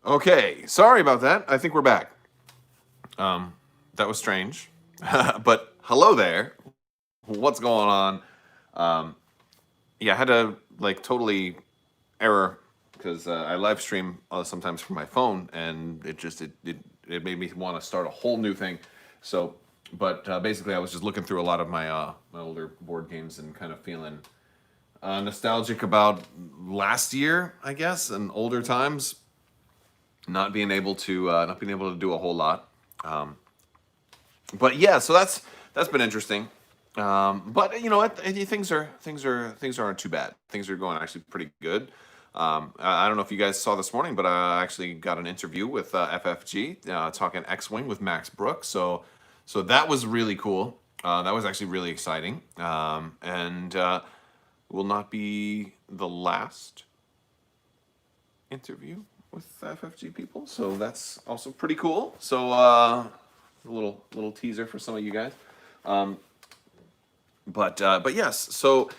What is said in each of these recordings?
Okay, sorry about that. I think we're back. That was strange, but hello there. What's going on? Um, yeah, I had to like totally error because I live stream sometimes from my phone, and it made me want to start a whole new thing. So, but basically, I was just looking through a lot of my older board games and kind of feeling nostalgic about last year, I guess, and older times. Not being able to do a whole lot. Um, but yeah, so that's been interesting. But you know what? Things aren't too bad. Things are going actually pretty good. I don't know if you guys saw this morning, but I actually got an interview with FFG talking X-wing with Max Brooks. So that was really cool. That was actually really exciting, and will not be the last interview with FFG people. So that's also pretty cool. So a little teaser for some of you guys. Um, but yes. So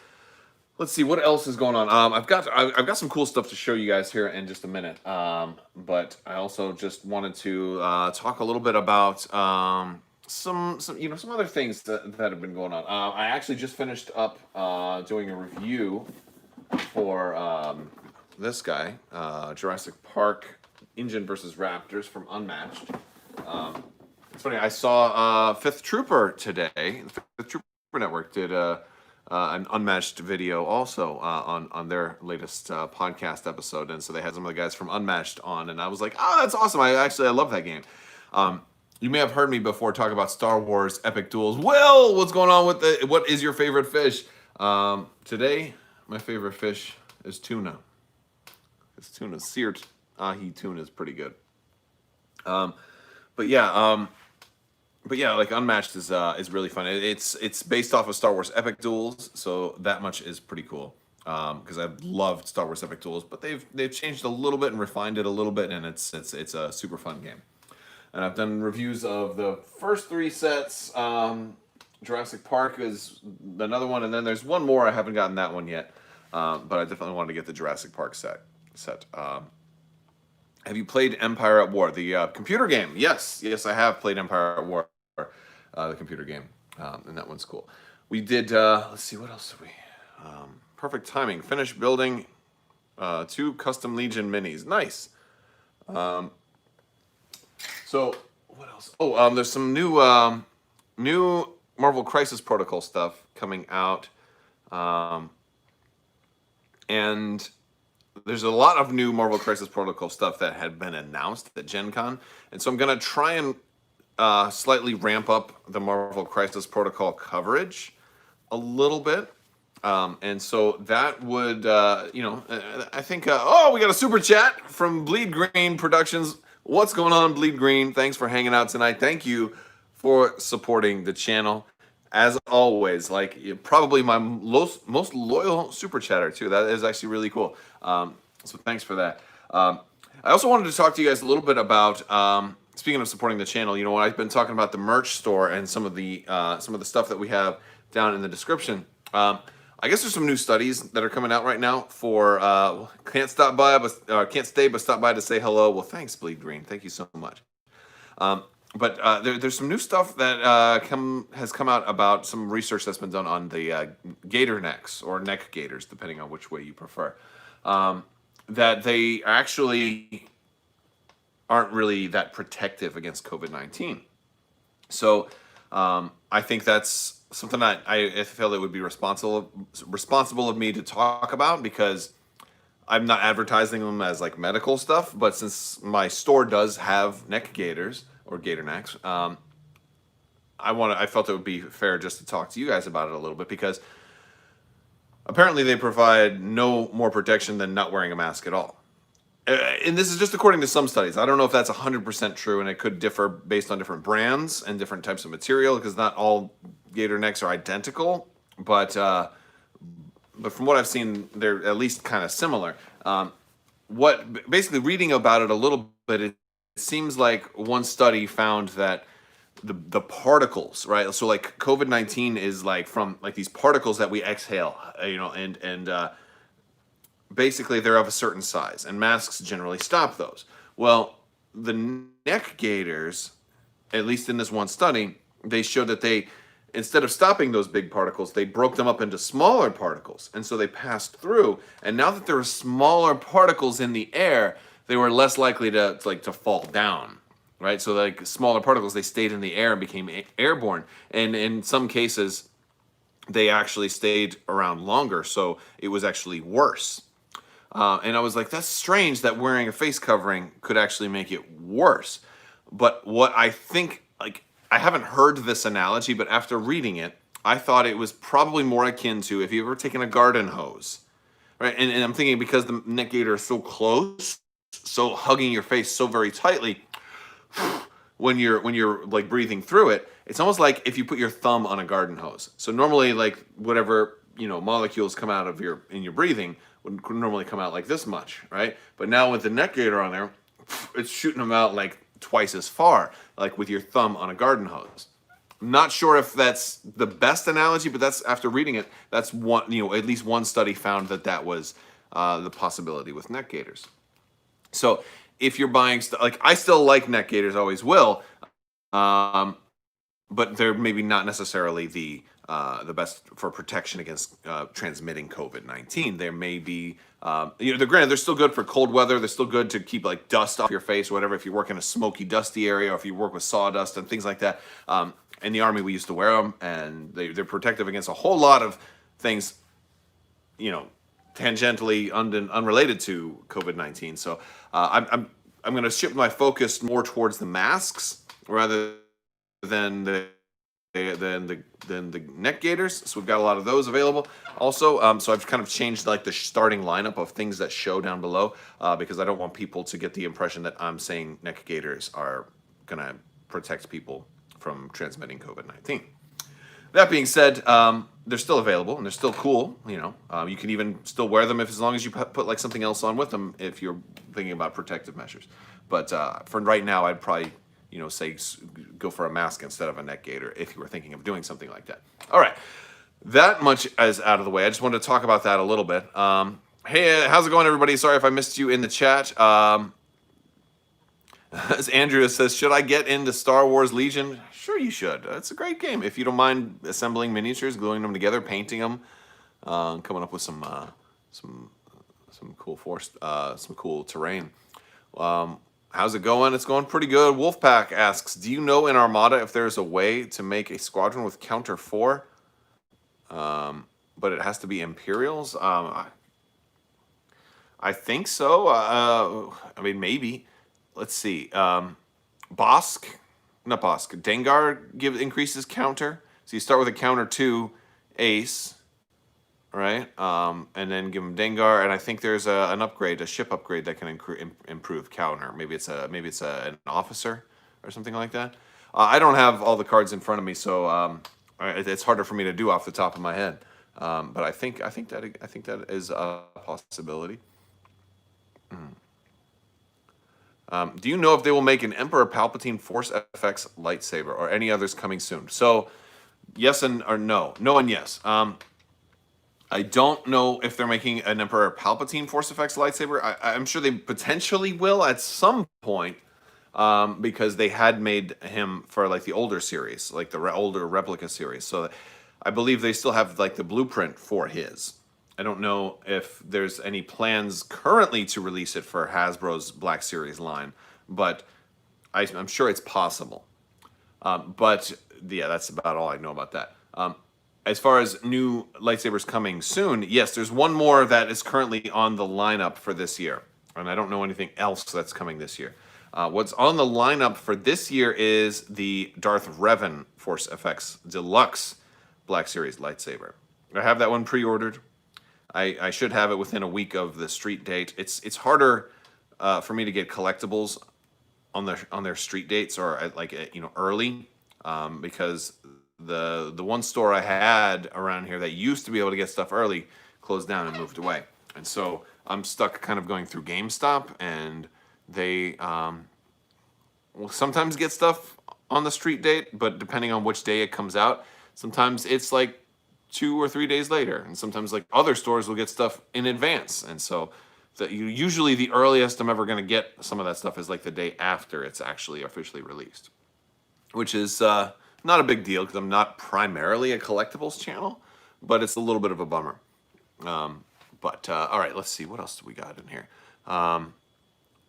let's see what else is going on. I've got some cool stuff to show you guys here in just a minute. But I also just wanted to talk a little bit about some other things that have been going on. I actually just finished up doing a review for this guy, Jurassic Park Engine versus Raptors from Unmatched. It's funny. I saw Fifth Trooper today. The Fifth Trooper Network did an Unmatched video also on their latest podcast episode, and so they had some of the guys from Unmatched on, and I was like, oh, that's awesome. I love that game. You may have heard me before talk about Star Wars Epic Duels. Will, what's going on with what is your favorite fish? Today, my favorite fish is tuna. It's tuna, seared ahi tuna is pretty good. Um, but yeah, like Unmatched is really fun. It's based off of Star Wars Epic Duels, so that much is pretty cool. Because I've loved Star Wars Epic Duels, but they've changed a little bit and refined it a little bit, and it's a super fun game. And I've done reviews of the first three sets. Jurassic Park is another one, and then there's one more. I haven't gotten that one yet, but I definitely wanted to get the Jurassic Park set. Have you played Empire at War, the computer game? Yes, I have played Empire at War, the computer game, and that one's cool. We did. Let's see, what else did we? Perfect timing. Finished building 2 custom Legion minis. Nice. So what else? Oh, there's some new Marvel Crisis Protocol stuff coming out, and there's a lot of new Marvel Crisis Protocol stuff that had been announced at Gen Con. And so I'm going to try and slightly ramp up the Marvel Crisis Protocol coverage a little bit. And so that would, I think, we got a super chat from Bleed Green Productions. What's going on, Bleed Green? Thanks for hanging out tonight. Thank you for supporting the channel. As always, like probably my most loyal super chatter too. That is actually really cool. So thanks for that. I also wanted to talk to you guys a little bit about speaking of supporting the channel. You know, I've been talking about the merch store and some of the stuff that we have down in the description. I guess there's some new studies that are coming out right now for can't stay but stop by to say hello. Well, thanks, Bleed Green. Thank you so much. But there's some new stuff that has come out about some research that's been done on the gator necks or neck gators, depending on which way you prefer. That they actually aren't really that protective against COVID-19. So I think that's something that I feel it would be responsible of me to talk about, because I'm not advertising them as like medical stuff, but since my store does have neck gaiters or gator necks, I felt it would be fair just to talk to you guys about it a little bit, because apparently they provide no more protection than not wearing a mask at all. And this is just according to some studies. I don't know if that's 100% true, and it could differ based on different brands and different types of material, because not all gator necks are identical. But from what I've seen, they're at least kind of similar. Basically reading about it a little bit, it seems like one study found that the particles, right? So like COVID-19 is like from like these particles that we exhale, and basically they're of a certain size, and masks generally stop those. Well, the neck gaiters, at least in this one study, they showed that they, instead of stopping those big particles, they broke them up into smaller particles. And so they passed through. And now that there were smaller particles in the air, they were less likely to fall down. Right? So like smaller particles, they stayed in the air and became airborne. And in some cases, they actually stayed around longer. So it was actually worse. And I was like, that's strange that wearing a face covering could actually make it worse. But what I think, like, I haven't heard this analogy, but after reading it, I thought it was probably more akin to if you've ever taken a garden hose, right? And I'm thinking because the neck gaiter is so close, so hugging your face so very tightly, when you're like breathing through it, it's almost like if you put your thumb on a garden hose. So normally, like whatever molecules come out of in your breathing would normally come out like this much, right? But now with the neck gaiter on there, it's shooting them out like twice as far, like with your thumb on a garden hose. I'm not sure if that's the best analogy, but that's, after reading it, that's one, at least one study found that was the possibility with neck gaiters. So if you're buying like, I still like neck gaiters, always will, but they're maybe not necessarily the best for protection against transmitting COVID-19. There may be, they're granted, they're still good for cold weather. They're still good to keep like dust off your face or whatever. If you work in a smoky, dusty area, or if you work with sawdust and things like that. In the Army, we used to wear them, and they're protective against a whole lot of things, tangentially unrelated to COVID-19. So I'm going to shift my focus more towards the masks rather than the neck gaiters. So we've got a lot of those available also. So I've kind of changed like the starting lineup of things that show down below because I don't want people to get the impression that I'm saying neck gaiters are going to protect people from transmitting COVID-19. That being said, they're still available and they're still cool. You can even still wear them as long as you put like something else on with them if you're thinking about protective measures. But for right now, I'd probably say go for a mask instead of a neck gaiter if you were thinking of doing something like that. All right, that much is out of the way. I just wanted to talk about that a little bit. Hey, how's it going, everybody? Sorry if I missed you in the chat. As Andrea says, should I get into Star Wars Legion? Sure, you should. It's a great game. If you don't mind assembling miniatures, gluing them together, painting them, coming up with some cool some cool terrain. How's it going? It's going pretty good. Wolfpack asks, do you know in Armada if there's a way to make a squadron with counter 4? But it has to be Imperials? I think so. I mean, maybe. Let's see. Bosk, not Bosk, Dengar increases counter. So you start with a counter 2 ace, right? And then give him Dengar, and I think there's an upgrade, a ship upgrade that can improve counter. Maybe it's an officer or something like that. I don't have all the cards in front of me, so it's harder for me to do off the top of my head. But I think that is a possibility. Do you know if they will make an Emperor Palpatine Force FX lightsaber or any others coming soon? So, yes or no. No and yes. I don't know if they're making an Emperor Palpatine Force FX lightsaber. I'm sure they potentially will at some point because they had made him for like the older series, like the older replica series. So I believe they still have like the blueprint for his. I don't know if there's any plans currently to release it for Hasbro's Black Series line, but I'm sure it's possible. But yeah, that's about all I know about that. As far as new lightsabers coming soon, yes, there's one more that is currently on the lineup for this year, and I don't know anything else that's coming this year. What's on the lineup for this year is the Darth Revan Force FX Deluxe Black Series lightsaber. I have that one pre-ordered. I should have it within a week of the street date. It's harder for me to get collectibles on their street dates or early because the one store I had around here that used to be able to get stuff early closed down and moved away, and so I'm stuck kind of going through GameStop, and they will sometimes get stuff on the street date, but depending on which day it comes out, sometimes it's like 2 or 3 days later, and sometimes like other stores will get stuff in advance, and so usually the earliest I'm ever going to get some of that stuff is like the day after it's actually officially released, which is not a big deal because I'm not primarily a collectibles channel, but it's a little bit of a bummer. All right, let's see. What else do we got in here?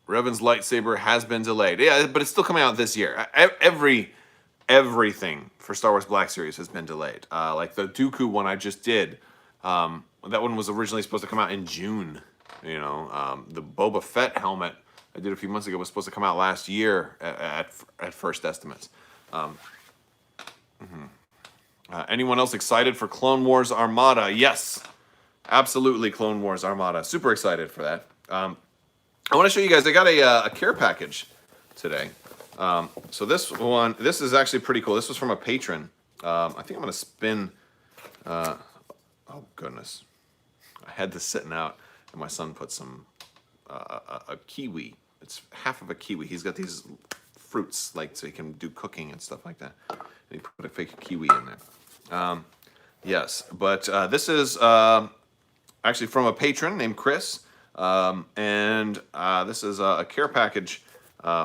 Revan's lightsaber has been delayed. Yeah, but it's still coming out this year. Everything for Star Wars Black Series has been delayed. Like the Dooku one I just did. That one was originally supposed to come out in June. You know, the Boba Fett helmet I did a few months ago was supposed to come out last year at first estimates. Anyone else excited for Clone Wars Armada? Yes, absolutely, Clone Wars Armada. Super excited for that. I want to show you guys. I got a care package today. So this is actually pretty cool. This was from a patron. I think I'm going to spin. Oh goodness, I had this sitting out, and my son put some a kiwi. It's half of a kiwi. He's got these fruits like so he can do cooking and stuff like that. And he put a fake kiwi in there. Yes, but this is actually from a patron named Chris, and this is a care package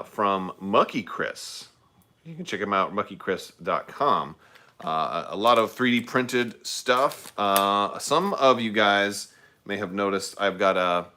from Mucky Chris. You can check him out, muckychris.com. A lot of 3D printed stuff. Some of you guys may have noticed I've got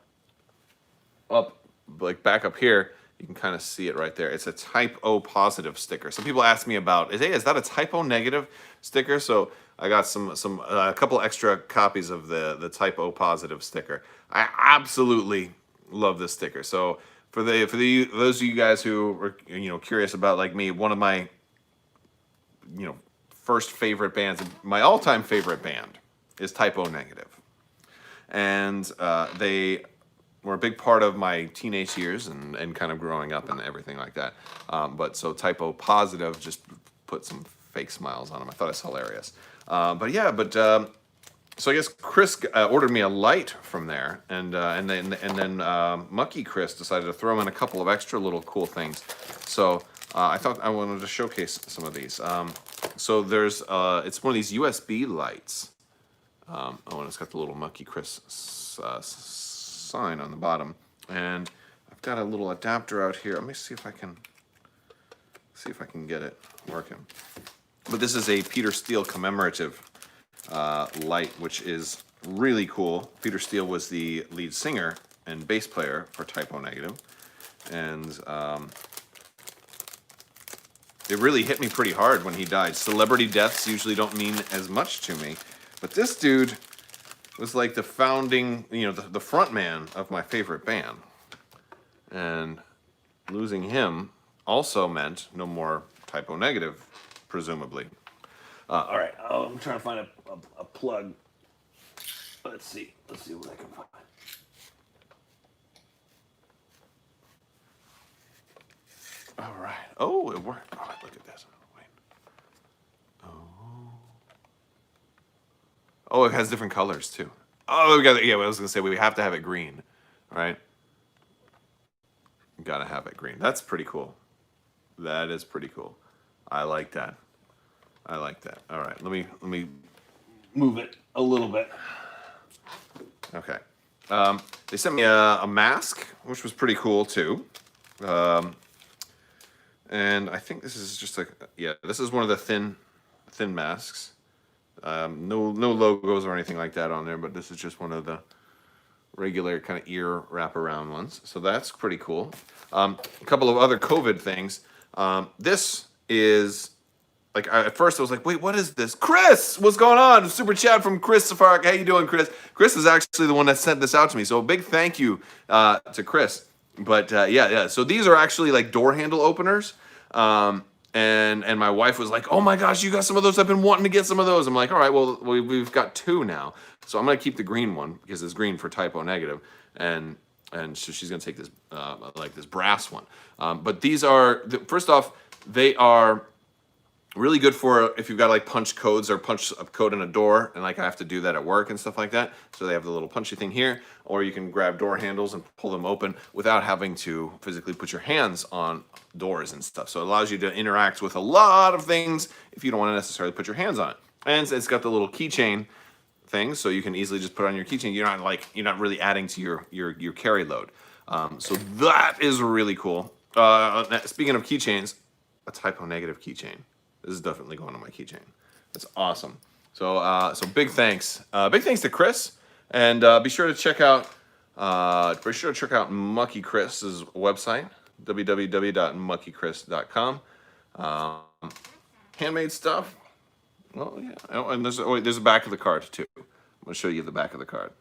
back up here. You can kind of see it right there. It's a Type O positive sticker. Some people ask me about, hey, is that a Type O negative sticker? So I got a couple extra copies of the Type O positive sticker. I absolutely love this sticker. So for those of you guys who are curious about like me, one of my first favorite bands, my all-time favorite band is Type O negative, and they were a big part of my teenage years and kind of growing up and everything like that. But so Type O positive just put some fake smiles on them. I thought it was hilarious. So I guess Chris ordered me a light from there, and then Mucky Chris decided to throw in a couple of extra little cool things. So I thought I wanted to showcase some of these. So there's it's one of these USB lights. And it's got the little Mucky Chris sign on the bottom, and I've got a little adapter out here. Let me see if I can get it working. But this is a Peter Steele commemorative light, which is really cool. Peter Steele was the lead singer and bass player for Type O negative, and it really hit me pretty hard when he died. Celebrity deaths usually don't mean as much to me, but this dude was like the founding, the front man of my favorite band. And losing him also meant no more Type O negative, presumably. All right, I'm trying to find a plug. Let's see what I can find. All right. Oh, it worked. All right, look at this. Wait. Oh, it has different colors too. Oh, I was gonna say we have to have it green, right? Gotta have it green. That's pretty cool. That is pretty cool. I like that. All right, let me move it a little bit. Okay. They sent me a mask, which was pretty cool too. And I think this is just this is one of the thin masks. No logos or anything like that on there, but this is just one of the regular kind of ear wraparound ones. So that's pretty cool. A couple of other COVID things. This is at first I was like, wait, what is this? Chris, what's going on? Super chat from Chris Safarik. How you doing, Chris? Chris is actually the one that sent this out to me. So a big thank you to Chris. But so these are actually like door handle openers. And my wife was like, oh my gosh, you got some of those? I've been wanting to get some of those. I'm like, all right, well, we've got two now. So I'm going to keep the green one because it's green for Type O negative. And so she's going to take this, this brass one. But these are, first off, they are really good for if you've got like punch codes or punch a code in a door, and I have to do that at work and stuff like that. So they have the little punchy thing here, or you can grab door handles and pull them open without having to physically put your hands on doors and stuff. So it allows you to interact with a lot of things if you don't want to necessarily put your hands on it. And it's got the little keychain things, so you can easily just put it on your keychain. You're not really adding to your carry load. So that is really cool. Speaking of keychains, a typo negative keychain. This is definitely going on my keychain. That's awesome. So big thanks. Big thanks to Chris, and be sure to check out Mucky Chris's website, www.muckychris.com. Handmade stuff. Well, yeah. Oh, and there's a back of the card too. I'm gonna show you the back of the card.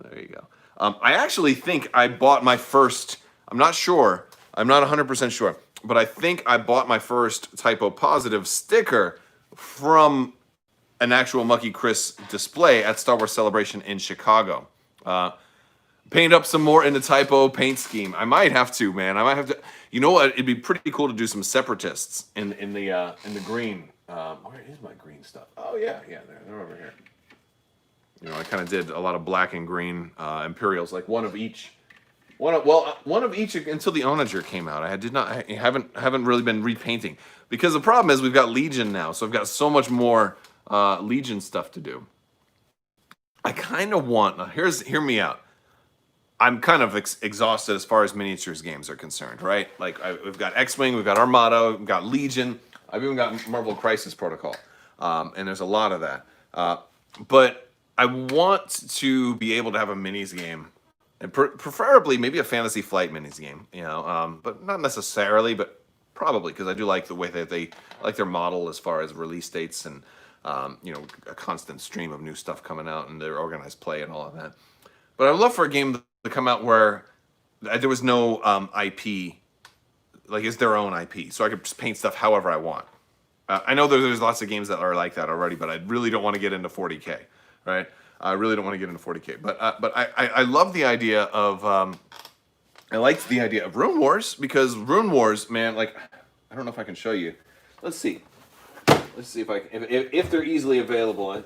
There you go. I actually think I bought my first. I'm not sure. I'm not 100% sure, but I think I bought my first typo positive sticker from an actual Mucky Chris display at Star Wars Celebration in Chicago. Paint up some more in the typo paint scheme. I might have to, man. I might have to. You know what? It'd be pretty cool to do some separatists in the green. Where is my green stuff? Oh yeah, they're over here. You know, I kind of did a lot of black and green Imperials, like one of each. One of each until the Onager came out. I haven't really been repainting because the problem is we've got Legion now, so I've got so much more Legion stuff to do. I kind of want. Now hear me out. I'm kind of exhausted as far as miniatures games are concerned, right? Like we've got X-Wing, we've got Armada, we've got Legion. I've even got Marvel Crisis Protocol, and there's a lot of that. But I want to be able to have a minis game, and preferably maybe a Fantasy Flight minis game, you know, but not necessarily, but probably because I do like the way that they like their model as far as release dates and you know, a constant stream of new stuff coming out and their organized play and all of that. But I'd love for a game to come out where there was no IP, like it's their own IP, so I could just paint stuff however I want. I know there's lots of games that are like that already, but I really don't want to get into 40K, right? I really don't want to get into 40K, but I love the idea of I liked the idea of Rune Wars because Rune Wars, man, like I don't know if I can show you. Let's see if they're easily available.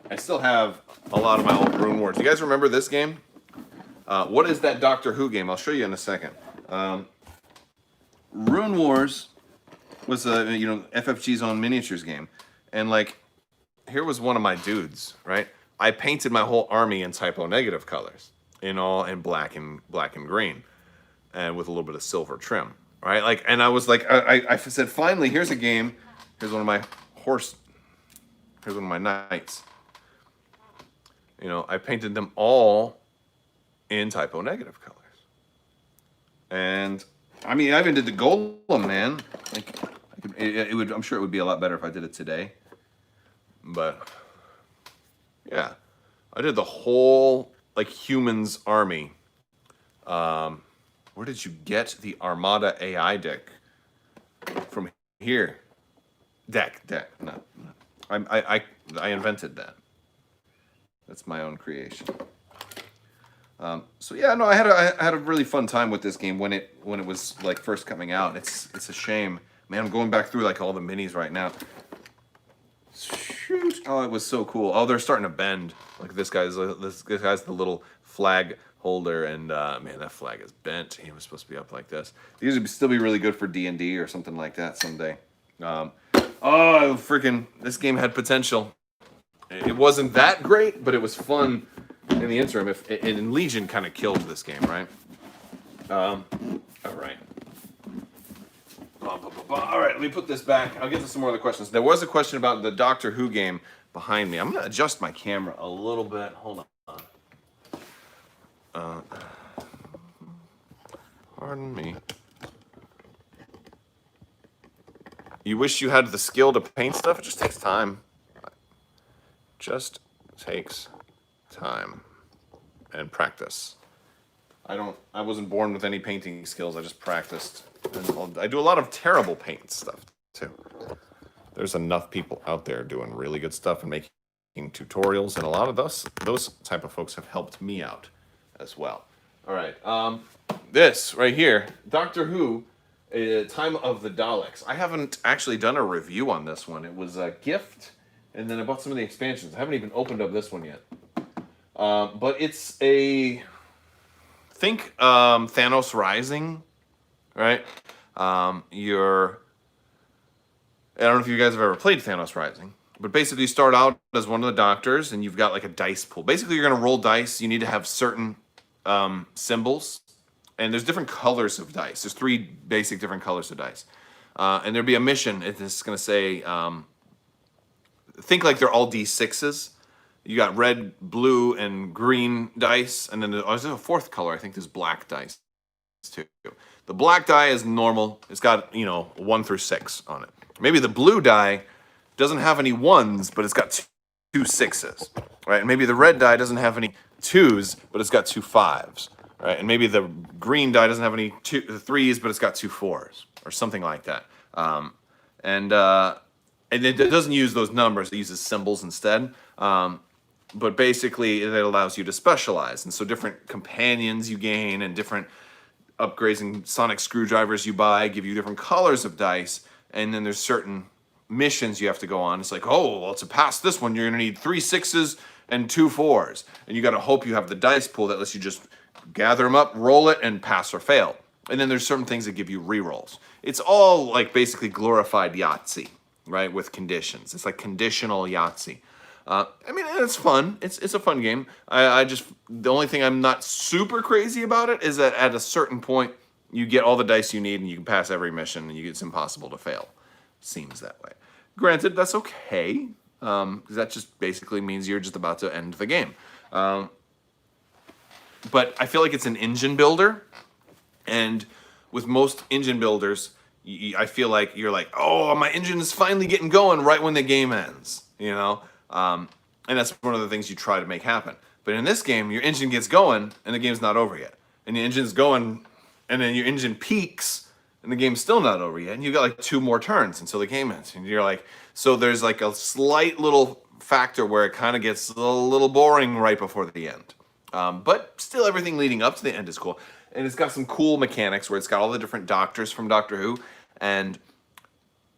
I still have a lot of my old Rune Wars. You guys remember this game? What is that Doctor Who game? I'll show you in a second. Rune Wars was FFG's own miniatures game, and like here was one of my dudes, right? I painted my whole army in typo negative colors, in black and green, and with a little bit of silver trim, right? Like, and I was like, I said, finally, here's a game. Here's one of my horse. Here's one of my knights. You know, I painted them all in typo negative colors. And I mean, I even did the golem, man. Like, I'm sure it would be a lot better if I did it today. But yeah, I did the whole like humans army. Where did you get the Armada AI deck? From here. Deck. No. I invented that. That's my own creation. So yeah, no, I had a really fun time with this game when it was like first coming out. It's a shame, man. I'm going back through like all the minis right now. Shoot! Oh, it was so cool. Oh, they're starting to bend. Like this guy's the little flag holder, and man, that flag is bent. He was supposed to be up like this. These would still be really good for D&D or something like that someday. Oh, freaking! This game had potential. It wasn't that great, but it was fun in the interim. And Legion kind of killed this game, right? All right. All right, let me put this back. I'll get to some more other questions. There was a question about the Doctor Who game behind me. I'm going to adjust my camera a little bit. Hold on. Pardon me. You wish you had the skill to paint stuff? It just takes time. Just takes time and practice. I wasn't born with any painting skills. I just practiced. And I do a lot of terrible paint stuff too. There's enough people out there doing really good stuff and making tutorials, and a lot of those type of folks have helped me out as well. All right, this right here, Doctor Who, Time of the Daleks. I haven't actually done a review on this one. It was a gift, and then I bought some of the expansions. I haven't even opened up this one yet. But it's think Thanos Rising, right? I don't know if you guys have ever played Thanos Rising, But basically, you start out as one of the doctors, and you've got like a dice pool. Basically, you're going to roll dice. You need to have certain symbols, and there's different colors of dice. There's 3 basic different colors of dice, and there'll be a mission. It's going to say, think like they're all D6s. You got red, blue, and green dice, and then there's a 4th color. I think there's black dice too. The black die is normal. It's got 1 through 6 on it. Maybe the blue die doesn't have any 1s, but it's got 2 6s, right? And maybe the red die doesn't have any 2s, but it's got 2 5s, right? And maybe the green die doesn't have any 3s, but it's got 2 4s, or something like that. And it doesn't use those numbers; it uses symbols instead. But basically, it allows you to specialize, and so different companions you gain, and different upgrades and sonic screwdrivers you buy give you different colors of dice, and then there's certain missions you have to go on. It's like, oh, well, to pass this one, you're going to need 3 6s and 2 4s. And you got to hope you have the dice pool that lets you just gather them up, roll it, and pass or fail. And then there's certain things that give you rerolls. It's all like basically glorified Yahtzee, right, with conditions. It's like conditional Yahtzee. I mean, it's fun. It's a fun game. The only thing I'm not super crazy about it is that at a certain point, you get all the dice you need and you can pass every mission, and it's impossible to fail. Seems that way. Granted, that's okay, because that just basically means you're just about to end the game. But I feel like it's an engine builder, and with most engine builders, I feel like you're like, oh, my engine is finally getting going right when the game ends, and that's one of the things you try to make happen. But in this game, your engine gets going, and the game's not over yet. And the engine's going, and then your engine peaks, and the game's still not over yet, and you got like 2 more turns until the game ends. And you're like, so there's like a slight little factor where it kind of gets a little boring right before the end. But still, everything leading up to the end is cool. And it's got some cool mechanics where it's got all the different doctors from Doctor Who, and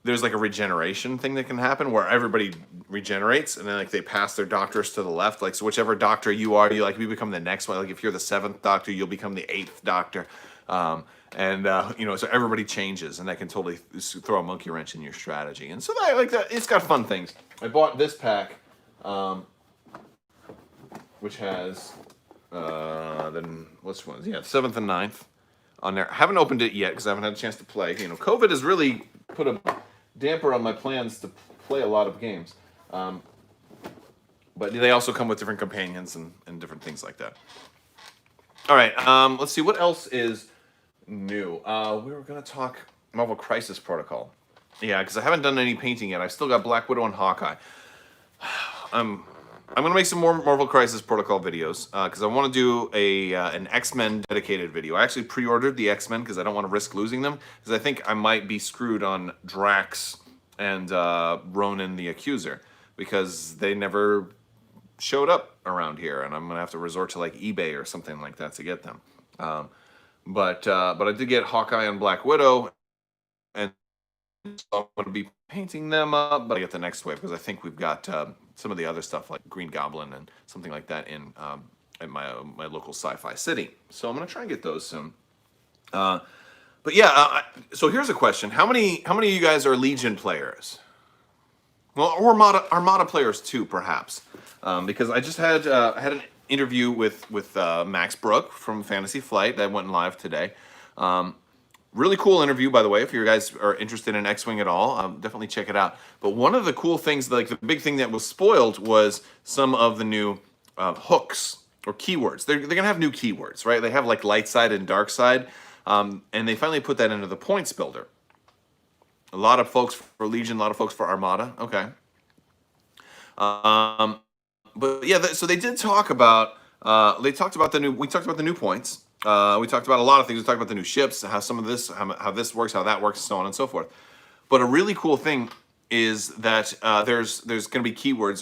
there's like a regeneration thing that can happen where everybody regenerates, and then like they pass their doctors to the left. Like, so whichever doctor you are, you become the next one. Like if you're the 7th doctor, you'll become the 8th doctor. So everybody changes, and that can totally throw a monkey wrench in your strategy. And so I like that. It's got fun things. I bought this pack, which has then what's one? Yeah, 7th and 9th on there. I haven't opened it yet because I haven't had a chance to play. COVID has really put a damper on my plans to play a lot of games. But they also come with different companions and different things like that. All right, let's see. What else is new? We were going to talk Marvel Crisis Protocol. Yeah, because I haven't done any painting yet. I've still got Black Widow and Hawkeye. I'm going to make some more Marvel Crisis Protocol videos because I want to do an X-Men dedicated video. I actually pre-ordered the X-Men because I don't want to risk losing them, because I think I might be screwed on Drax and Ronan the Accuser because they never showed up around here, and I'm going to have to resort to like eBay or something like that to get them. But I did get Hawkeye and Black Widow, and so I'm going to be painting them up, but I get the next wave because I think we've got some of the other stuff like Green Goblin and something like that in my local sci-fi city. So I'm going to try and get those soon. But yeah, so here's a question: How many of you guys are Legion players? Well, or Armada players too, perhaps, because I just had an interview with Max Brook from Fantasy Flight that went live today. Really cool interview, by the way. If you guys are interested in X-Wing at all, definitely check it out. But one of the cool things, like the big thing that was spoiled, was some of the new hooks or keywords. They're gonna have new keywords, right? They have like light side and dark side, and they finally put that into the points builder. A lot of folks for Legion, a lot of folks for Armada. Okay. But yeah, so they did talk about. We talked about the new points. We talked about a lot of things. We talked about the new ships, how some of this, how this works, how that works, so on and so forth. But a really cool thing is that there's going to be keywords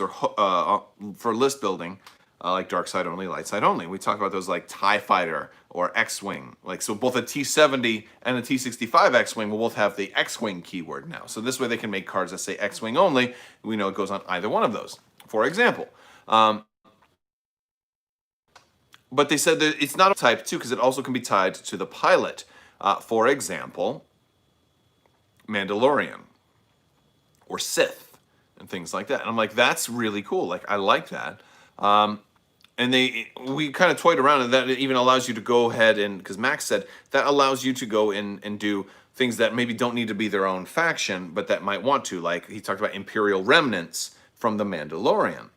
for list building, like dark side only, light side only. We talked about those like TIE Fighter or X-Wing. Like, so both a T-70 and a T-65 X-Wing will both have the X-Wing keyword now. So this way they can make cards that say X-Wing only. We know it goes on either one of those, for example. But they said that it's not a type 2 because it also can be tied to the pilot. For example, Mandalorian or Sith. and things like that. And I'm like, that's really cool. Like, I like that. And we kind of toyed around, and that even allows you to go ahead and, because Max said that allows you to go in and do things that maybe don't need to be their own faction, but that might want to. Like, he talked about Imperial remnants from the Mandalorian.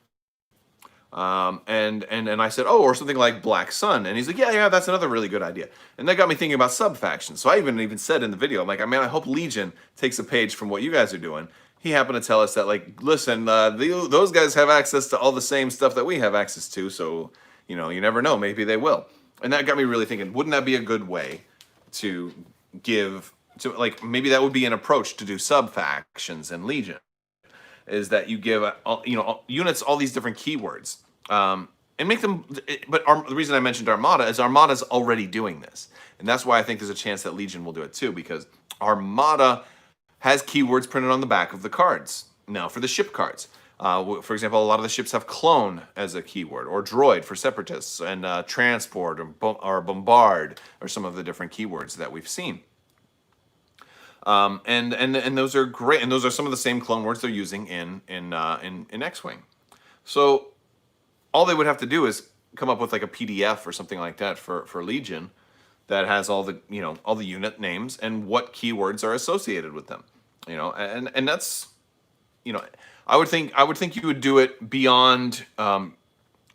And I said, oh, or something like Black Sun. And he's like, yeah, that's another really good idea. And that got me thinking about sub-factions. So I even said in the video, I'm like, I mean, I hope Legion takes a page from what you guys are doing. He happened to tell us that, like, listen, those guys have access to all the same stuff that we have access to. So, you know, you never know. Maybe they will. And that got me really thinking, wouldn't that be a good way to like, maybe that would be an approach to do sub-factions in Legion, is that you give, units all these different keywords. And make them, but the reason I mentioned Armada is Armada's already doing this. And that's why I think there's a chance that Legion will do it too, because Armada has keywords printed on the back of the cards. Now, for the ship cards, for example, a lot of the ships have clone as a keyword, or droid for separatists, and transport, or bombard, or some of the different keywords that we've seen. And those are great, and those are some of the same clone words they're using in X-Wing. So all they would have to do is come up with like a PDF or something like that for Legion that has all the unit names and what keywords are associated with them. And that's, I would think you would do it beyond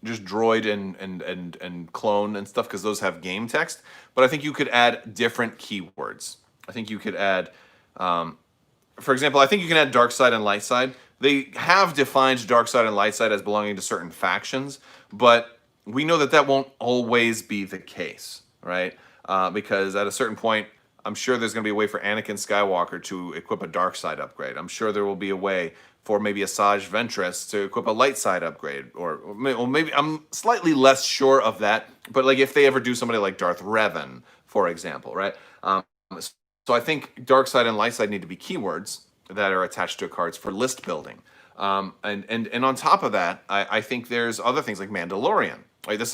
just droid and clone and stuff, because those have game text. But I think you could add different keywords. I think you could add, for example, I think you can add dark side and light side. They have defined dark side and light side as belonging to certain factions, but we know that won't always be the case, right? Because at a certain point, I'm sure there's going to be a way for Anakin Skywalker to equip a dark side upgrade. I'm sure there will be a way for maybe Asajj Ventress to equip a light side upgrade, or maybe I'm slightly less sure of that. But like if they ever do somebody like Darth Revan, for example, right? So I think dark side and light side need to be keywords that are attached to cards for list building. And on top of that, I think there's other things like Mandalorian. Right? This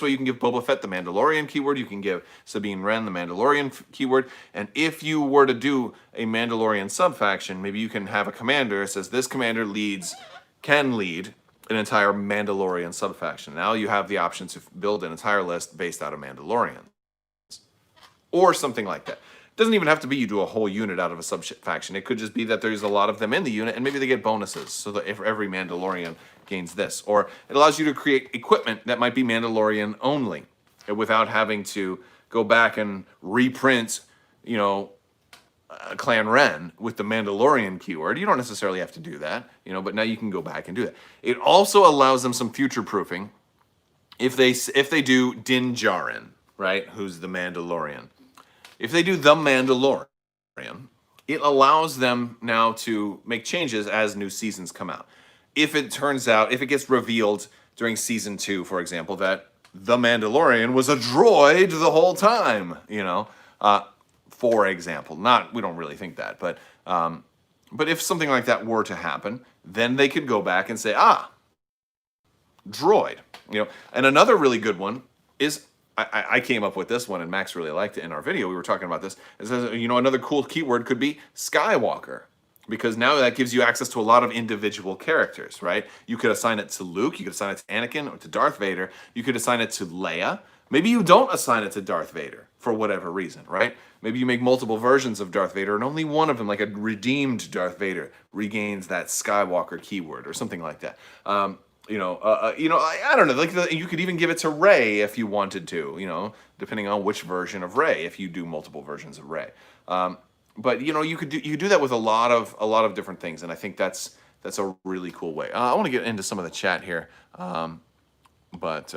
way you can give Boba Fett the Mandalorian keyword. You can give Sabine Wren the Mandalorian keyword. And if you were to do a Mandalorian subfaction, maybe you can have a commander that says this commander can lead an entire Mandalorian subfaction. Now you have the option to build an entire list based out of Mandalorian, or something like that. It doesn't even have to be you do a whole unit out of a sub-faction. It could just be that there's a lot of them in the unit, and maybe they get bonuses, so that if every Mandalorian gains this. Or it allows you to create equipment that might be Mandalorian only, without having to go back and reprint, Clan Ren with the Mandalorian keyword. You don't necessarily have to do that, but now you can go back and do that. It also allows them some future proofing if they do Din Djarin, right, who's the Mandalorian. If they do the Mandalorian, it allows them now to make changes as new seasons come out. If it gets revealed during season 2, for example, that the Mandalorian was a droid the whole time, for example. We don't really think that, but if something like that were to happen, then they could go back and say, droid, And another really good one is, I came up with this one, and Max really liked it in our video. We were talking about this. It says, another cool keyword could be Skywalker, because now that gives you access to a lot of individual characters, right? You could assign it to Luke, you could assign it to Anakin, or to Darth Vader. You could assign it to Leia. Maybe you don't assign it to Darth Vader for whatever reason, right? Maybe you make multiple versions of Darth Vader, and only one of them, like a redeemed Darth Vader, regains that Skywalker keyword or something like that. I don't know. Like you could even give it to Rey if you wanted to. Depending on which version of Rey. If you do multiple versions of Rey, but you could do that with a lot of different things, and I think that's a really cool way. I want to get into some of the chat here, but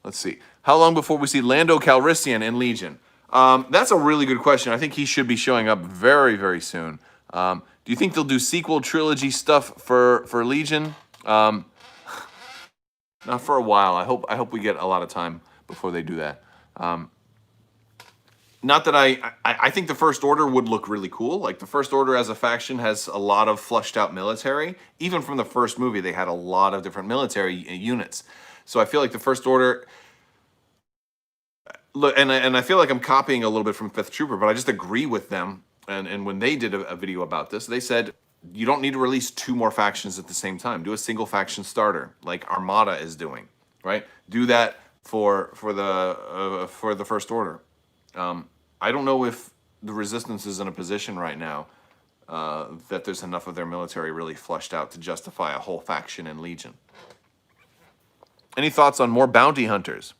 let's see. How long before we see Lando Calrissian in Legion? That's a really good question. I think he should be showing up very, very soon. Do you think they'll do sequel trilogy stuff for Legion? Not for a while. I hope we get a lot of time before they do that. Not that I think the First Order would look really cool. Like the First Order as a faction has a lot of fleshed out military. Even from the first movie, they had a lot of different military units. So I feel like the First Order. Look, and I feel like I'm copying a little bit from Fifth Trooper, but I just agree with them. And when they did a video about this, they said you don't need to release 2 more factions at the same time. Do a single faction starter like Armada is doing, right? Do that for the First Order. I don't know if the Resistance is in a position right now that there's enough of their military really fleshed out to justify a whole faction in Legion. Any thoughts on more bounty hunters?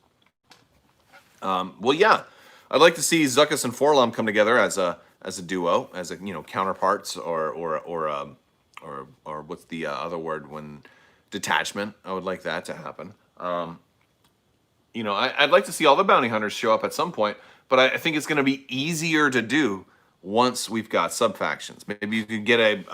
Well, yeah, I'd like to see Zuckuss and Forlom come together as a duo, as counterparts, or what's the other word when detachment. I would like that to happen. I'd like to see all the bounty hunters show up at some point, but I think it's going to be easier to do once we've got sub-factions. Maybe you could get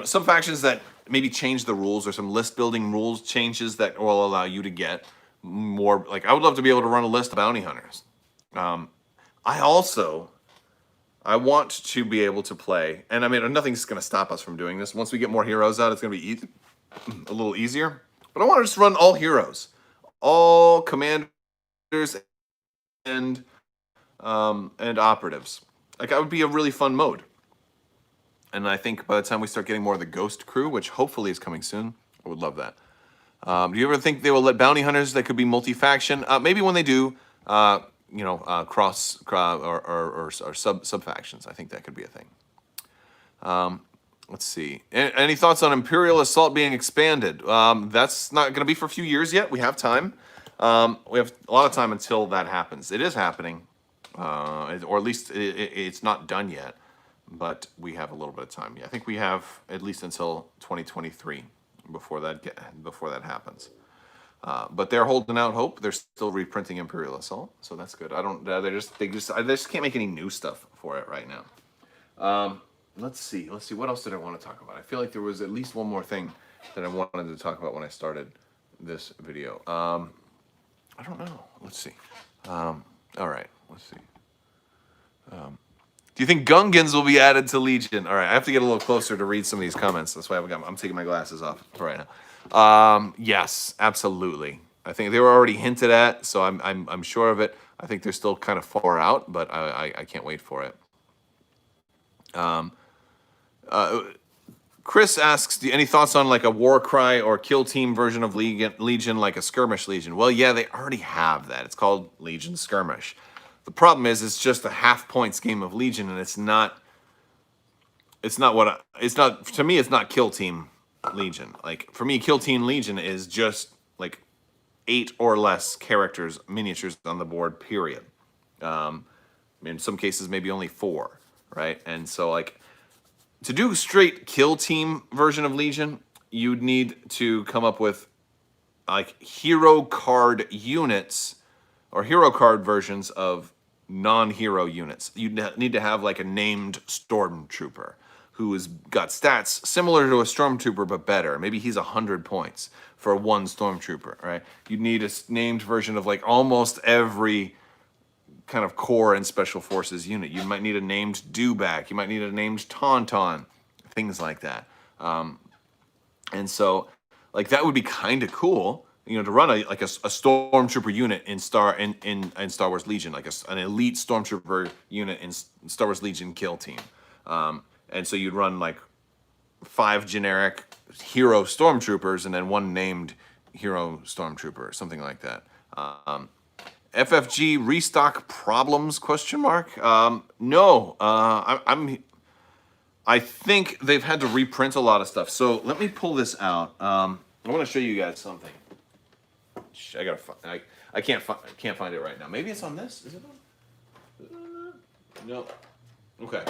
sub-factions that maybe change the rules, or some list building rules changes that will allow you to get more. Like, I would love to be able to run a list of bounty hunters. I want to be able to play, and I mean, nothing's going to stop us from doing this. Once we get more heroes out, it's going to be a little easier. But I want to just run all heroes, all commanders, and operatives. Like, that would be a really fun mode. And I think by the time we start getting more of the Ghost crew, which hopefully is coming soon, I would love that. Do you ever think they will let bounty hunters that could be multi-faction? Maybe when they do, cross or sub factions. I think that could be a thing. Let's see. Any thoughts on Imperial Assault being expanded? That's not going to be for a few years yet. We have time. We have a lot of time until that happens. It is happening, or at least it's not done yet. But we have a little bit of time. Yeah, I think we have at least until 2023 before that happens. But they're holding out hope. They're still reprinting Imperial Assault, so that's good. They just can't make any new stuff for it right now. Let's see. What else did I want to talk about? I feel like there was at least one more thing that I wanted to talk about when I started this video. I don't know. Let's see. All right. Let's see. Do you think Gungans will be added to Legion? All right, I have to get a little closer to read some of these comments. That's why I'm taking my glasses off for right now. Yes, absolutely. I think they were already hinted at, so I'm sure of it. I think they're still kind of far out, but I can't wait for it. Chris asks, any thoughts on like a war cry or kill team version of Legion, like a skirmish Legion? Well, yeah, they already have that. It's called Legion Skirmish. The problem is, it's just a half points game of Legion, and it's not to me, it's not Kill Team Legion. Like, for me, Kill Team Legion is just like 8 or less characters, miniatures on the board, period. In some cases, maybe only 4, right? And so, like, to do straight Kill Team version of Legion, you'd need to come up with like hero card units, or hero card versions of non-hero units. You'd need to have like a named stormtrooper who has got stats similar to a stormtrooper but better. Maybe he's 100 points for one stormtrooper, right? You'd need a named version of like almost every kind of core and special forces unit. You might need a named Dewback. You might need a named Tauntaun, things like that. And so, like, that would be kind of cool, to run a stormtrooper unit in Star Wars Legion, like an elite stormtrooper unit in Star Wars Legion Kill Team. And so you'd run like 5 generic hero stormtroopers and then 1 named hero stormtrooper, something like that. FFG restock problems? ? No. I think they've had to reprint a lot of stuff. So let me pull this out. I want to show you guys something. I can't find it right now. Maybe it's on this. Is it on? No. Okay.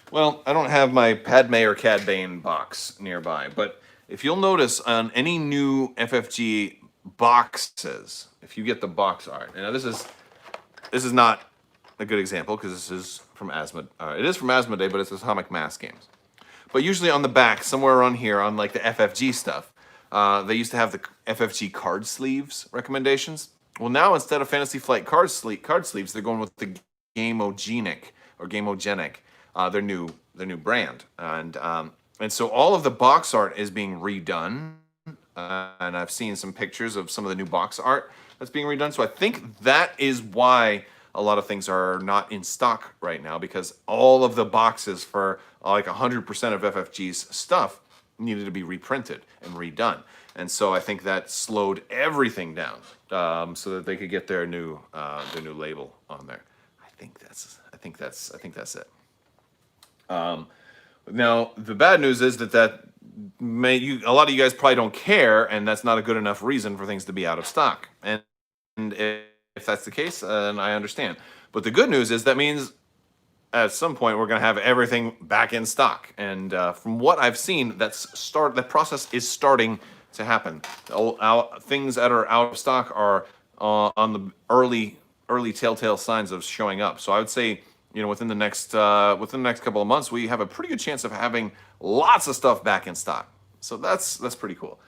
Well, I don't have my Padme or Cad Bane box nearby, but if you'll notice on any new FFG boxes, if you get the box art, now this is not a good example because this is from Asmodee. It is from Asmodee, but it's Atomic Mass Games. But usually on the back, somewhere around here, on like the FFG stuff, they used to have the FFG card sleeves recommendations. Well, now instead of Fantasy Flight card sleeves, they're going with the Gamogenic or Gamogenic, their new brand, and so all of the box art is being redone. And I've seen some pictures of some of the new box art that's being redone. So I think that is why a lot of things are not in stock right now because all of the boxes for like 100% of FFG's stuff needed to be reprinted and redone. And so I think that slowed everything down so that they could get their new label on there. I think that's it. Now the bad news is that a lot of you guys probably don't care, and that's not a good enough reason for things to be out of stock. And if that's the case, then I understand. But the good news is that means at some point we're going to have everything back in stock. And from what I've seen, that process is starting to happen. Things that are out of stock are on the early telltale signs of showing up. So I would say, within the next couple of months, we have a pretty good chance of having lots of stuff back in stock. So that's pretty cool.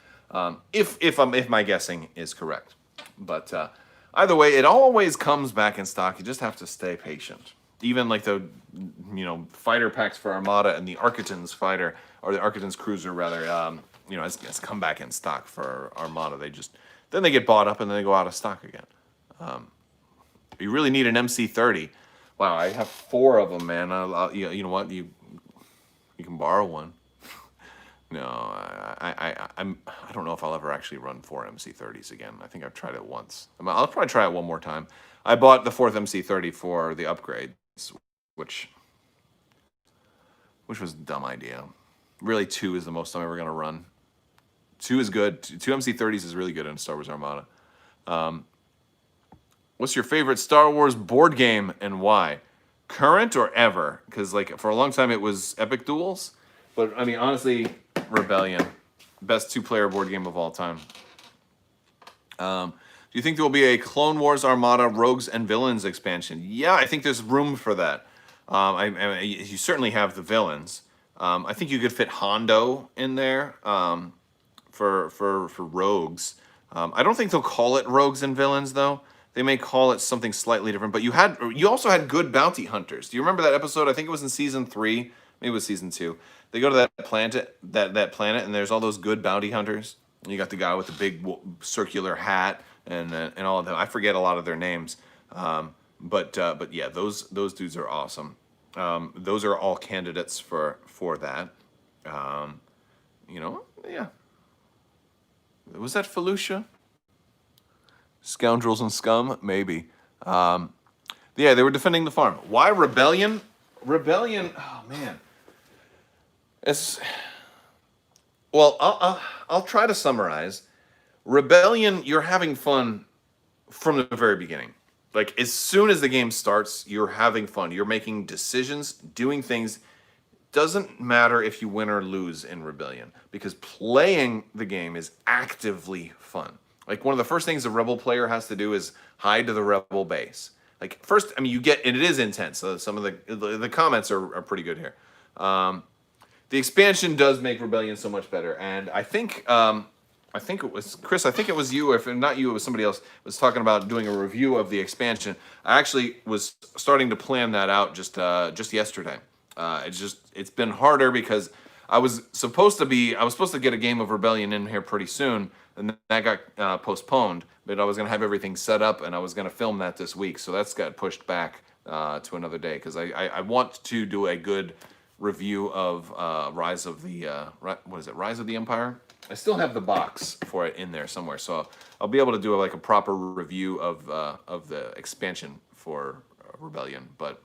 If my guessing is correct. But either way, it always comes back in stock. You just have to stay patient. Even like the fighter packs for Armada and the Architan's fighter, or the Architan's cruiser rather, has come back in stock for Armada. Then they get bought up and then they go out of stock again. You really need an MC30. Wow, I have 4 of them, man. You know what? You can borrow one. No, I don't know if I'll ever actually run 4 MC30s again. I think I've tried it once. I'll probably try it one more time. I bought the 4th MC30 for the upgrades, which was a dumb idea. Really, 2 is the most I'm ever going to run. 2 is good. 2 MC30s is really good in Star Wars Armada. What's your favorite Star Wars board game and why? Current or ever? Because for a long time it was Epic Duels. But I mean, honestly, Rebellion. Best 2-player board game of all time. Do you think there will be a Clone Wars Armada Rogues and Villains expansion? Yeah, I think there's room for that. You certainly have the villains. I think you could fit Hondo in there for Rogues. I don't think they'll call it Rogues and Villains, though. They may call it something slightly different. But you also had good bounty hunters. Do you remember that episode? I think it was in season 3. Maybe it was season 2. They go to that planet, and there's all those good bounty hunters. And you got the guy with the big circular hat and all of them. I forget a lot of their names. But yeah, those dudes are awesome. Those are all candidates for that. Yeah. Was that Felucia? Scoundrels and Scum? Maybe. Yeah, they were defending the farm. Why Rebellion? Rebellion, oh man. Well, I'll try to summarize. Rebellion, you're having fun from the very beginning. As soon as the game starts, you're having fun. You're making decisions, doing things. Doesn't matter if you win or lose in Rebellion, because playing the game is actively fun. One of the first things a Rebel player has to do is hide to the Rebel base. First, I mean, and it is intense. So some of the comments are pretty good here. The expansion does make Rebellion so much better, and I think it was Chris. I think it was you. If not you, it was somebody else. Was talking about doing a review of the expansion. I actually was starting to plan that out just yesterday. It's been harder because I was supposed to get a game of Rebellion in here pretty soon, and that got postponed. But I was gonna have everything set up, and I was gonna film that this week, so that's got pushed back to another day because I want to do a good review of Rise of the Rise of the Empire. I still have the box for it in there somewhere, so I'll be able to do a proper review of the expansion for Rebellion. But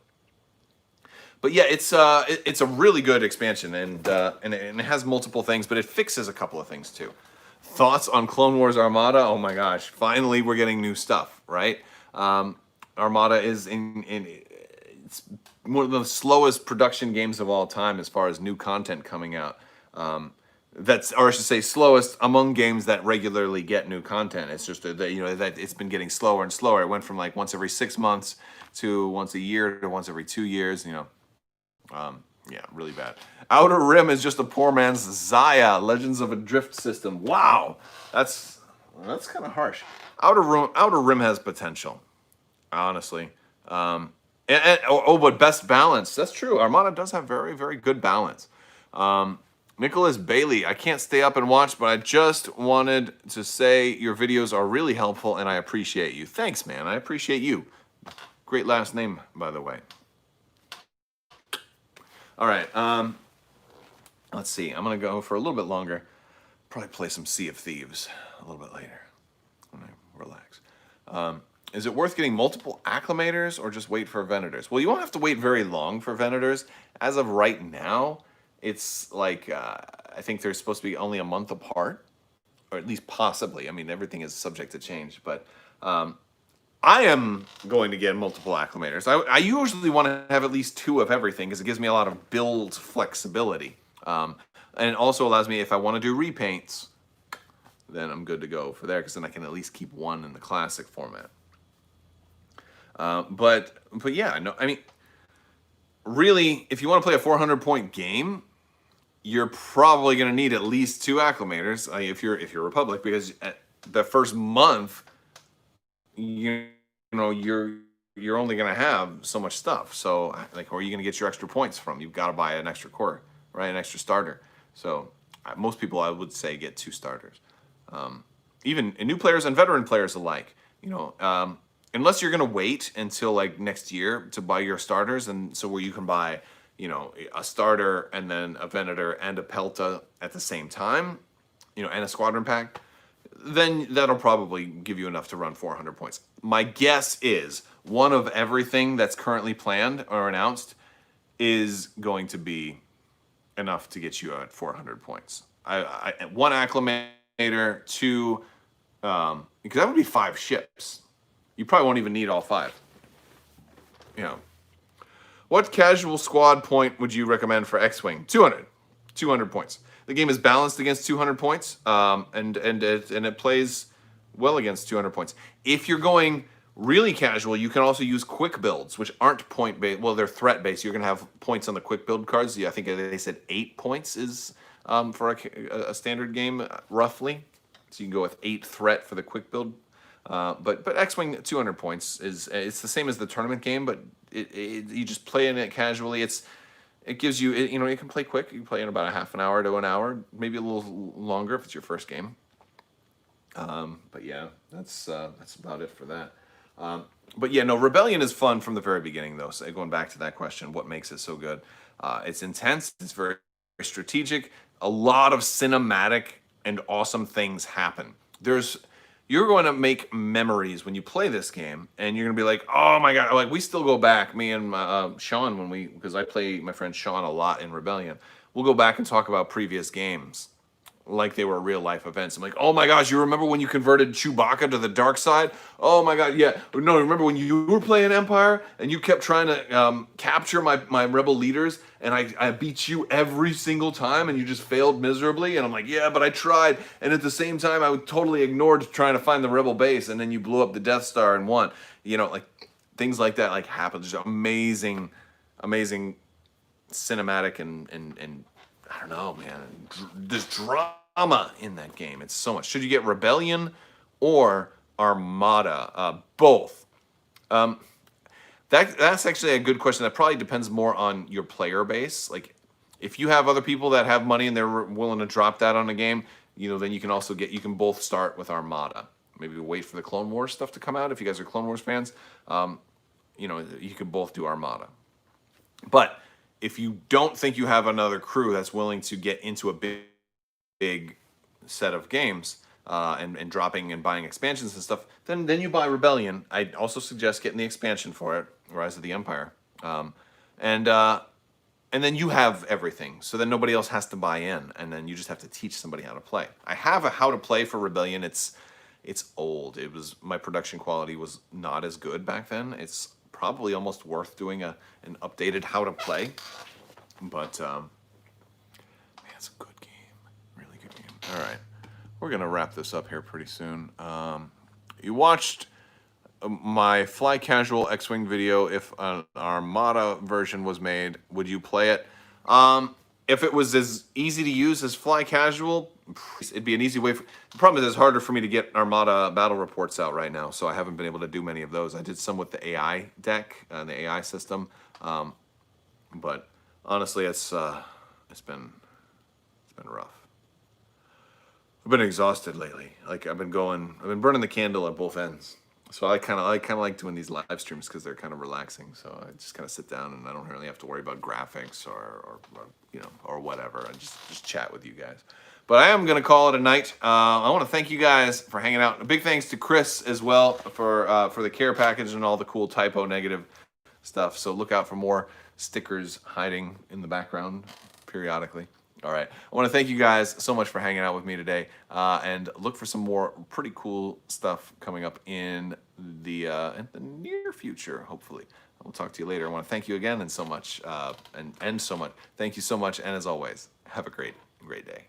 yeah, it's a really good expansion, and it has multiple things, but it fixes a couple of things too. Thoughts on Clone Wars Armada? Oh my gosh! Finally, we're getting new stuff, right? Armada is it's one of the slowest production games of all time as far as new content coming out. Or I should say, slowest among games that regularly get new content. It's just that it's been getting slower and slower. It went from once every 6 months to once a year to once every 2 years. Yeah, really bad. Outer Rim is just a poor man's Zaya. Legends of a Drift System. Wow, that's kind of harsh. Outer Rim has potential, honestly. But best balance. That's true. Armada does have very, very good balance. Nicholas Bailey, I can't stay up and watch, but I just wanted to say your videos are really helpful and I appreciate you. Thanks, man. I appreciate you. Great last name, by the way. All right. Let's see. I'm going to go for a little bit longer. Probably play some Sea of Thieves a little bit later when I relax. Is it worth getting multiple acclimators or just wait for Venators? Well, you won't have to wait very long for Venators. As of right now, it's like, I think they're supposed to be only a month apart, or at least possibly. I mean, everything is subject to change, but I am going to get multiple acclimators. I usually want to have at least 2 of everything because it gives me a lot of build flexibility. And it also allows me, if I want to do repaints, then I'm good to go for there because then I can at least keep 1 in the classic format. But yeah, no, I mean, really, if you want to play a 400-point game, you're probably going to need at least 2 acclimators if you're Republic, because at the first month, you know, you're only going to have so much stuff. So, like, where are you going to get your extra points from? You've got to buy an extra core, right? An extra starter. So, most people, I would say, get 2 starters. Even new players and veteran players alike, you know, unless you're going to wait until like next year to buy your starters, and so where you can buy, you know, a starter and then a Venator and a Pelta at the same time, you know, and a squadron pack, then that'll probably give you enough to run 400 points. My guess is 1 of everything that's currently planned or announced is going to be enough to get you at 400 points. 1 acclimator, 2, because that would be 5 ships. You probably won't even need all 5. You know, what casual squad point would you recommend for X-Wing? 200 points. The game is balanced against 200 points, and it plays well against 200 points. If you're going really casual, you can also use quick builds, which aren't point-based. Well, they're threat-based. You're going to have points on the quick build cards. Yeah, I think they said 8 points is for a standard game, roughly. So you can go with 8 threat for the quick build. But X-Wing 200 points it's the same as the tournament game, but you just play in it casually. It gives you, you know, you can play quick. You can play in about a half an hour to an hour, maybe a little longer if it's your first game. But yeah, that's about it for that. But yeah, no, Rebellion is fun from the very beginning, though. So going back to that question, what makes it so good? It's intense. It's very strategic. A lot of cinematic and awesome things happen. You're going to make memories when you play this game, and you're going to be like, oh my God, like we still go back, me and Sean, because I play my friend Sean a lot in Rebellion, we'll go back and talk about previous games like they were real life events. I'm like, oh my gosh, you remember when you converted Chewbacca to the dark side? Oh my God, yeah. No, remember when you were playing Empire and you kept trying to capture my rebel leaders, and I beat you every single time and you just failed miserably? And I'm like, yeah, but I tried. And at the same time, I totally ignored trying to find the rebel base, and then you blew up the Death Star and won. You know, like things like that like happen. There's amazing cinematic and I don't know, man. There's drama in that game. It's so much. Should you get Rebellion or Armada? Both. That's actually a good question. That probably depends more on your player base. Like, if you have other people that have money and they're willing to drop that on a game, you know, then you can both start with Armada. Maybe wait for the Clone Wars stuff to come out if you guys are Clone Wars fans. You know, you can both do Armada. But if you don't think you have another crew that's willing to get into a big set of games and dropping and buying expansions and stuff, then you buy Rebellion. I'd also suggest getting the expansion for it, Rise of the Empire, and then you have everything. So then nobody else has to buy in, and then you just have to teach somebody how to play. I have a how to play for Rebellion. It's old. My production quality was not as good back then. It's probably almost worth doing an updated how to play, but man, it's a good game, really good game. All right, we're gonna wrap this up here pretty soon. You watched my Fly Casual X-Wing video. If an Armada version was made, would you play it? If it was as easy to use as Fly Casual, it'd be an easy way. The problem is it's harder for me to get Armada battle reports out right now, so I haven't been able to do many of those. I did some with the AI deck, the AI system, but honestly, it's been rough. I've been exhausted lately. Like I've been burning the candle at both ends. So I kind of like doing these live streams because they're kind of relaxing. So I just kind of sit down and I don't really have to worry about graphics or you know, or whatever. I just chat with you guys. But I am gonna call it a night. I want to thank you guys for hanging out. A big thanks to Chris as well for the care package and all the cool typo negative stuff. So look out for more stickers hiding in the background periodically. All right. I want to thank you guys so much for hanging out with me today, and look for some more pretty cool stuff coming up in the near future, hopefully. We'll talk to you later. I want to thank you again and so much, and so much. Thank you so much, and as always, have a great day.